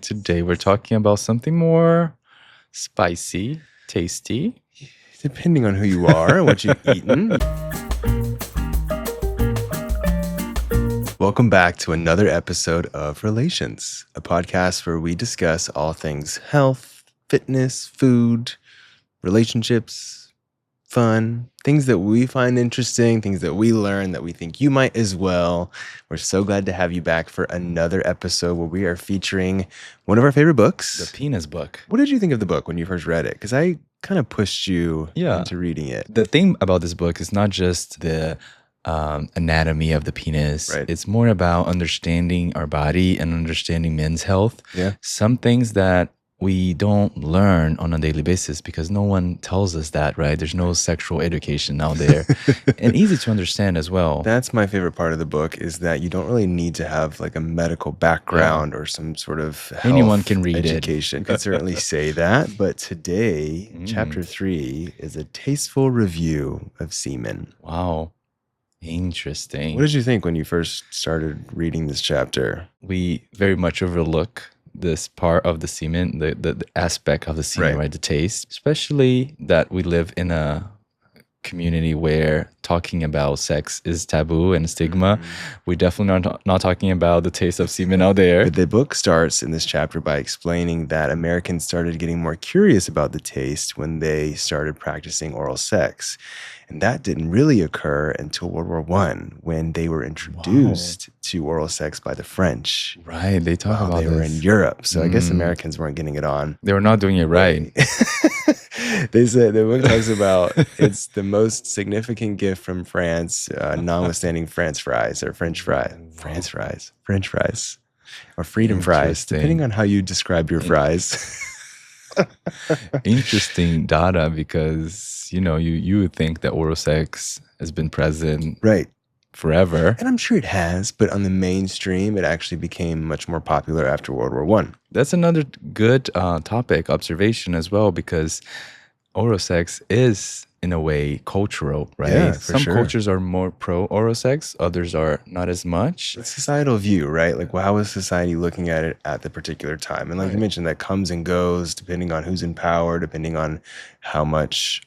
Today we're talking about something more spicy, tasty. Depending on who you are and what you've eaten. Welcome back to another episode of Relations, a podcast where we discuss all things health, fitness, food, relationships, fun, things that we find interesting, things that we learn that we think you might as well. We're so glad to have you back for another episode where we are featuring one of our favorite books. The penis book. What did you think of the book when you first read it? Because I kind of pushed you into reading it. The thing about this book is not just the anatomy of the penis. Right. It's more about understanding our body and understanding men's health. Yeah. Some things that we don't learn on a daily basis because no one tells us that, right? There's no sexual education out there. And easy to understand as well. That's my favorite part of the book, is that you don't really need to have like a medical background or some sort of health Anyone can read education. You can certainly say that. But today, chapter 3 is a tasteful review of semen. Wow. Interesting. What did you think when you first started reading this chapter? We very much overlook this part of the semen, the aspect of the semen, right? The taste, especially that we live in a community where talking about sex is taboo and stigma. We definitely not talking about the taste of semen out there. But the book starts in this chapter by explaining that Americans started getting more curious about the taste when they started practicing oral sex. And that didn't really occur until World War I, when they were introduced to oral sex by the French. Right, they talk about they were in Europe. So I guess Americans weren't getting it on. They were not doing it right. They said the book talks about it's the most significant gift from France, notwithstanding French fries, or freedom fries, depending on how you describe your fries. Interesting data, because you would think that oral sex has been present forever, and I'm sure it has, but on the mainstream it actually became much more popular after World War I. That's another good topic observation as well, because oral sex is in a way cultural, right? Yeah, some cultures are more pro oral sex, others are not as much. It's societal view, right? Like, well, how is society looking at it at the particular time? And like you mentioned, that comes and goes depending on who's in power, depending on how much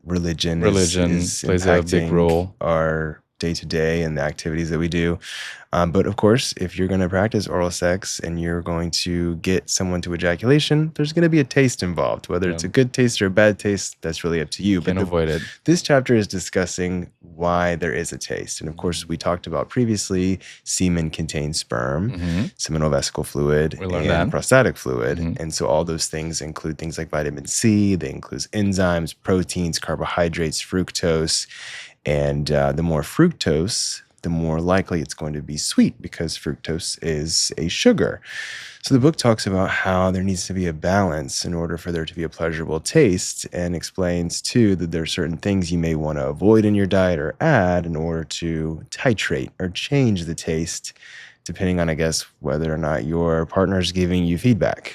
religion is plays a big role. Our day-to-day and the activities that we do. But of course, if you're going to practice oral sex and you're going to get someone to ejaculation, there's going to be a taste involved. Whether it's a good taste or a bad taste, that's really up to you. Can't avoid it. This chapter is discussing why there is a taste. And of course, we talked about previously, semen contains sperm, seminal vesical fluid, and prostatic fluid. And so all those things include things like vitamin C, they include enzymes, proteins, carbohydrates, fructose. And the more fructose, the more likely it's going to be sweet, because fructose is a sugar. So the book talks about how there needs to be a balance in order for there to be a pleasurable taste, and explains too that there are certain things you may want to avoid in your diet or add in order to titrate or change the taste, depending on, I guess, whether or not your partner is giving you feedback.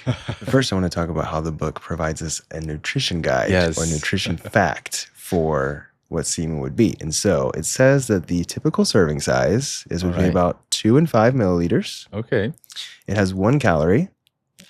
First, I want to talk about how the book provides us a nutrition guide or nutrition fact for what semen would be. And so it says that the typical serving size is between about 2 and 5 milliliters. Okay. It has 1 calorie.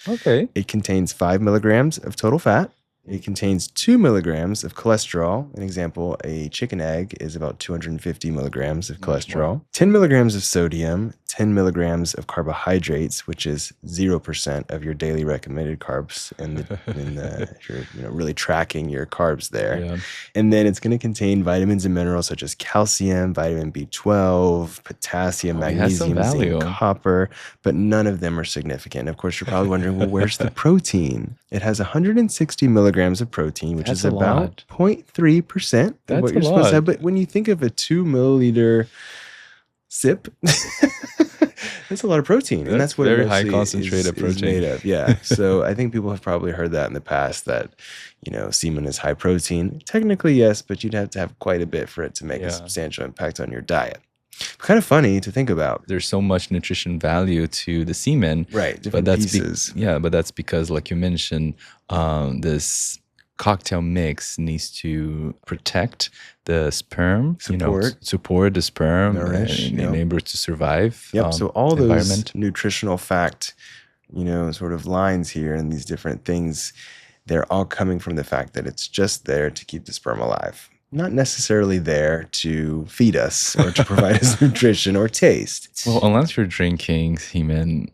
Okay. It contains 5 milligrams of total fat. It contains 2 milligrams of cholesterol. An example, a chicken egg is about 250 milligrams of cholesterol. 10 milligrams of sodium, 10 milligrams of carbohydrates, which is 0% of your daily recommended carbs if you're really tracking your carbs there. Yeah. And then it's going to contain vitamins and minerals such as calcium, vitamin B12, potassium, magnesium, zinc, copper, but none of them are significant. Of course, you're probably wondering, well, where's the protein? It has 160 milligrams of protein, which is about 0.3% of what you're supposed to have. But when you think of a 2 milliliter sip, that's a lot of protein. And that's what very it high concentrated protein is made of. Yeah. So I think people have probably heard that in the past, that, semen is high protein. Technically, yes, but you'd have to have quite a bit for it to make a substantial impact on your diet. Kind of funny to think about. There's so much nutrition value to the semen. Right, different pieces. But that's because, like you mentioned, this cocktail mix needs to protect the sperm, support the sperm, nourish, and enable it to survive. So all those nutritional fact sort of lines here and these different things, they're all coming from the fact that it's just there to keep the sperm alive. Not necessarily there to feed us or to provide us nutrition or taste. Well, unless you're drinking semen,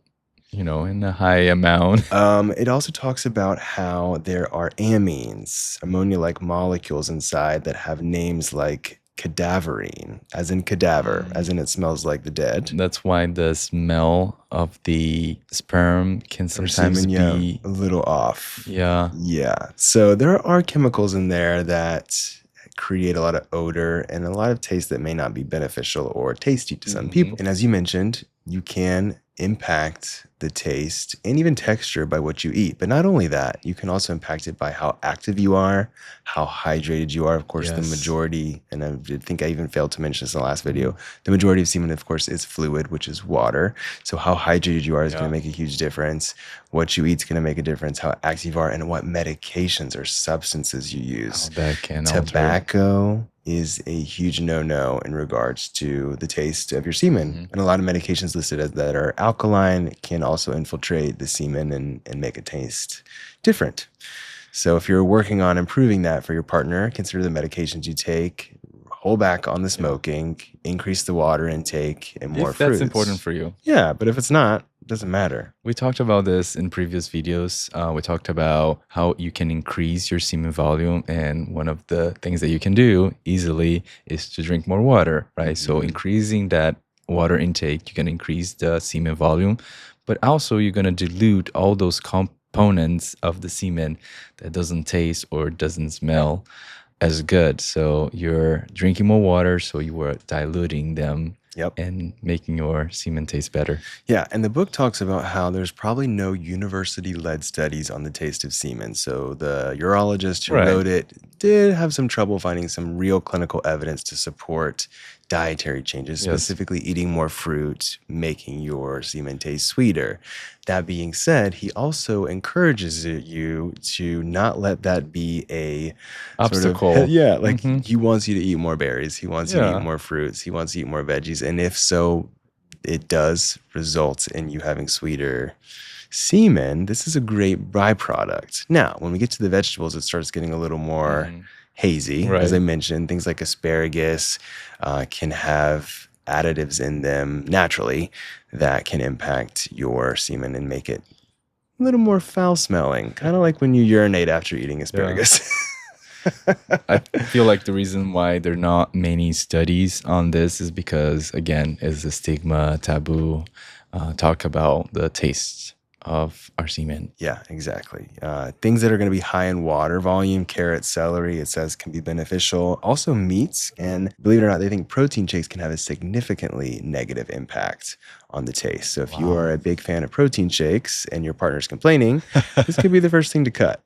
in a high amount. It also talks about how there are amines, ammonia-like molecules inside that have names like cadaverine, as in cadaver, as in it smells like the dead. That's why the smell of the sperm can sometimes semen, be a little off. Yeah. Yeah. So there are chemicals in there that create a lot of odor and a lot of taste that may not be beneficial or tasty to some people. And as you mentioned, you can impact the taste and even texture by what you eat. But not only that, you can also impact it by how active you are, how hydrated you are. Of course, the majority, and I think I even failed to mention this in the last video, the majority of semen, of course, is fluid, which is water. So how hydrated you are is going to make a huge difference. What you eat is going to make a difference, how active you are, and what medications or substances you use. That can Tobacco is a huge no-no in regards to the taste of your semen. And a lot of medications listed as that are alkaline can also infiltrate the semen and make it taste different. So if you're working on improving that for your partner, consider the medications you take, hold back on the smoking, increase the water intake, and more fruits. That's important for you. Yeah, but if it's not, it doesn't matter. We talked about this in previous videos. We talked about how you can increase your semen volume. And one of the things that you can do easily is to drink more water, right? So increasing that water intake, you can increase the semen volume, but also you're going to dilute all those components of the semen that doesn't taste or doesn't smell as good. So you're drinking more water, so you are diluting them. And making your semen taste better. Yeah, and the book talks about how there's probably no university-led studies on the taste of semen. So the urologist who wrote it did have some trouble finding some real clinical evidence to support dietary changes, specifically eating more fruit, making your semen taste sweeter. That being said, he also encourages you to not let that be a obstacle. Sort of, he wants you to eat more berries. He wants you to eat more fruits. He wants you to eat more veggies. And if so, it does result in you having sweeter semen. This is a great byproduct. Now, when we get to the vegetables, it starts getting a little more hazy. As I mentioned, things like asparagus can have additives in them naturally that can impact your semen and make it a little more foul smelling, kind of like when you urinate after eating asparagus. I feel like the reason why there are not many studies on this is because, again, it's a stigma, taboo, talk about the taste of our semen. Yeah, exactly. Things that are going to be high in water volume, carrot, celery, it says can be beneficial. Also meats, and believe it or not, they think protein shakes can have a significantly negative impact on the taste. So if you are a big fan of protein shakes and your partner's complaining, this could be the first thing to cut.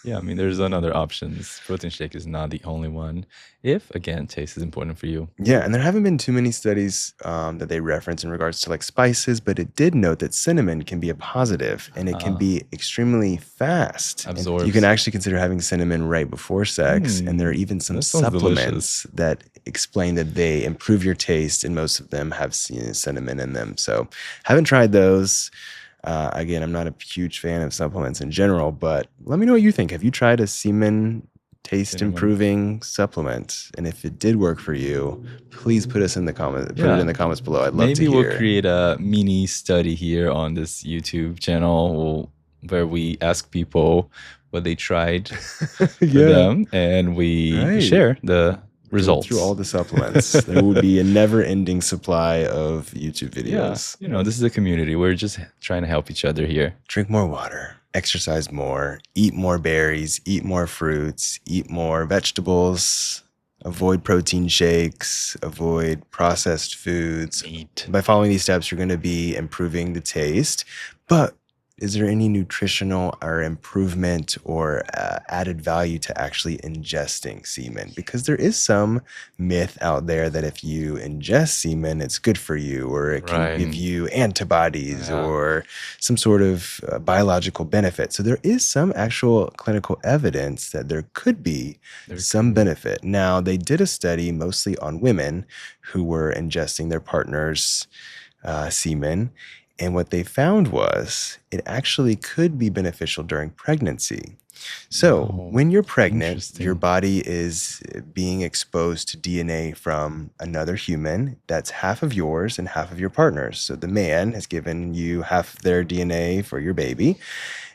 Yeah, I mean, there's other options. Protein shake is not the only one. If, again, taste is important for you. Yeah, and there haven't been too many studies that they reference in regards to like spices, but it did note that cinnamon can be a positive and it can be extremely fast. Absorbs. You can actually consider having cinnamon right before sex, and there are even some supplements that explain that they improve your taste, and most of them have cinnamon in them. So haven't tried those. Again, I'm not a huge fan of supplements in general, but let me know what you think. Have you tried a semen taste improving supplement? And if it did work for you, please put us in the comments. Put it in the comments below. I'd love to hear. Maybe we'll create a mini study here on this YouTube channel where we ask people what they tried for them, and we share the results. Through all the supplements. There would be a never-ending supply of YouTube videos. Yeah. This is a community. We're just trying to help each other here. Drink more water, exercise more, eat more berries, eat more fruits, eat more vegetables, avoid protein shakes, avoid processed foods. By following these steps, you're going to be improving the taste. But is there any nutritional or improvement or added value to actually ingesting semen? Because there is some myth out there that if you ingest semen, it's good for you, or it can give you antibodies or some sort of biological benefit. So there is some actual clinical evidence that there could be some benefit. Now, they did a study mostly on women who were ingesting their partner's semen, And what they found was it actually could be beneficial during pregnancy. So when you're pregnant, your body is being exposed to DNA from another human that's half of yours and half of your partner's. So the man has given you half their DNA for your baby.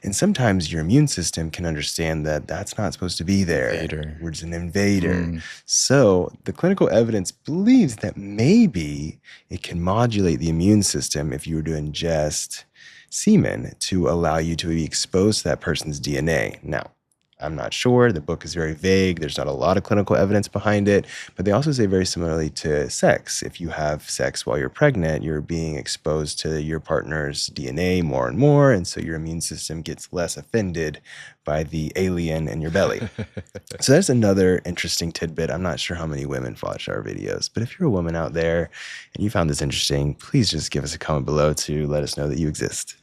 And sometimes your immune system can understand that that's not supposed to be there. We're just an invader. So the clinical evidence believes that maybe it can modulate the immune system if you were to ingest semen to allow you to be exposed to that person's DNA. Now, I'm not sure. The book is very vague. There's not a lot of clinical evidence behind it. But they also say very similarly to sex. If you have sex while you're pregnant, you're being exposed to your partner's DNA more and more. And so your immune system gets less offended by the alien in your belly. So that's another interesting tidbit. I'm not sure how many women watch our videos. But if you're a woman out there and you found this interesting, please just give us a comment below to let us know that you exist.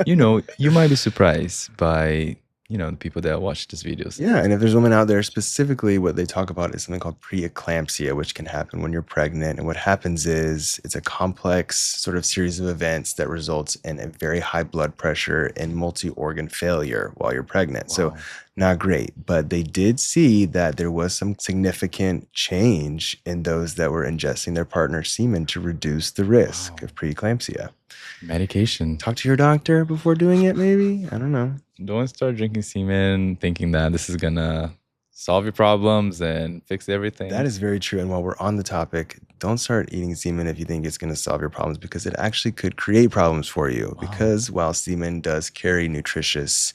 You might be surprised by the people that watch these videos. Yeah, and if there's women out there, specifically what they talk about is something called preeclampsia, which can happen when you're pregnant. And what happens is it's a complex sort of series of events that results in a very high blood pressure and multi-organ failure while you're pregnant. Wow. So not great, but they did see that there was some significant change in those that were ingesting their partner's semen to reduce the risk of preeclampsia. Medication. Talk to your doctor before doing it, maybe? I don't know. Don't start drinking semen thinking that this is going to solve your problems and fix everything. That is very true. And while we're on the topic, don't start eating semen if you think it's going to solve your problems, because it actually could create problems for you. Because while semen does carry nutritious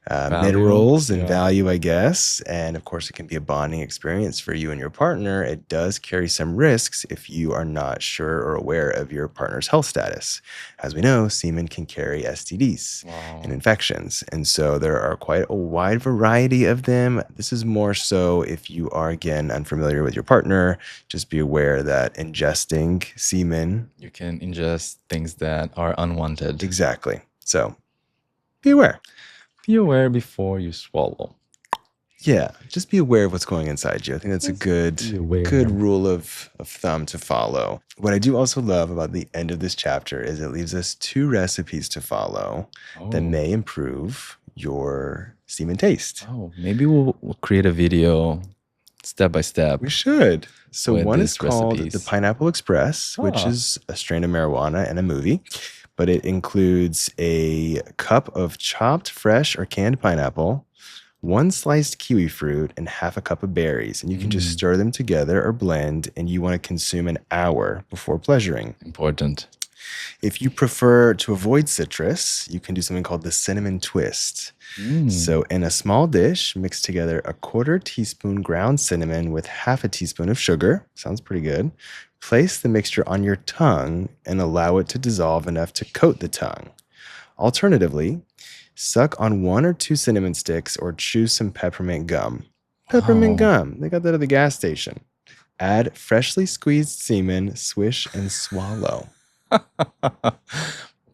minerals and value, I guess, and of course it can be a bonding experience for you and your partner, it does carry some risks if you are not sure or aware of your partner's health status. As we know, semen can carry STDs and infections. And so there are quite a wide variety of them. This is more so if you are, again, unfamiliar with your partner. Just be aware that ingesting semen, you can ingest things that are unwanted. Exactly. So be aware. Be aware before you swallow. Yeah, just be aware of what's going inside you. I think that's a good rule of thumb to follow. What I do also love about the end of this chapter is it leaves us 2 recipes to follow that may improve your semen taste. Maybe we'll create a video step by step. We should. So one is called the Pineapple Express, which is a strain of marijuana and a movie. But it includes a cup of chopped fresh or canned pineapple, 1 sliced kiwi fruit, and half a cup of berries. And you can just stir them together or blend, and you want to consume an hour before pleasuring. Important. If you prefer to avoid citrus, you can do something called the cinnamon twist. So in a small dish, mix together a 1/4 teaspoon ground cinnamon with half a teaspoon of sugar. Sounds pretty good. Place the mixture on your tongue and allow it to dissolve enough to coat the tongue. Alternatively, suck on 1 or 2 cinnamon sticks or chew some peppermint gum. Peppermint gum. They got that at the gas station. Add freshly squeezed semen, swish, and swallow.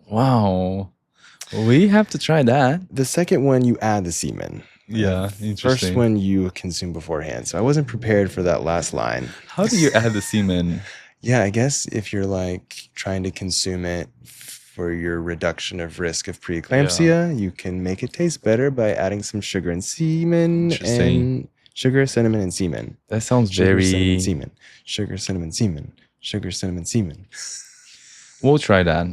Wow. We have to try that. The second one, you add the semen. Yeah, interesting. First one you consume beforehand. So I wasn't prepared for that last line. How do you add the semen? Yeah, I guess if you're like trying to consume it for your reduction of risk of preeclampsia, you can make it taste better by adding some sugar and semen and sugar, cinnamon, and semen. That sounds very... Cinnamon, semen. Sugar, cinnamon, semen. Sugar, cinnamon, semen. We'll try that.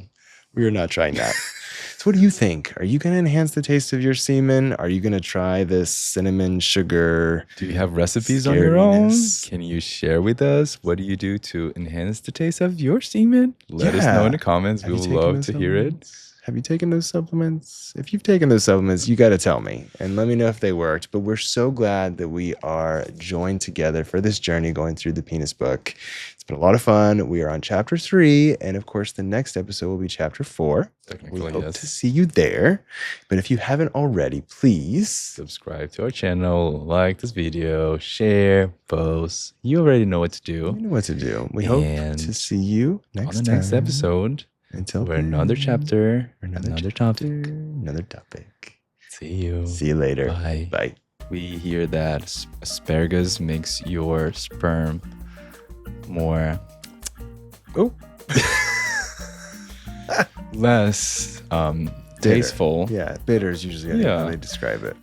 We are not trying that. So what do you think? Are you going to enhance the taste of your semen? Are you going to try this cinnamon sugar? Do you have recipes on your own? Can you share with us? What do you do to enhance the taste of your semen? Let us know in the comments. We would love to hear it. Have you taken those supplements? If you've taken those supplements, you got to tell me and let me know if they worked. But we're so glad that we are joined together for this journey going through the penis book. It's been a lot of fun. We are on chapter 3. And of course, the next episode will be chapter 4. We hope to see you there. But if you haven't already, please subscribe to our channel, like this video, share, post. You already know what to do. You know what to do. We hope to see you next on the next episode. Until then, another chapter, another topic. Another topic. See you. See you later. Bye. Bye. We hear that asparagus makes your sperm more... Oh. less tasteful. Yeah, bitter is usually how they describe it.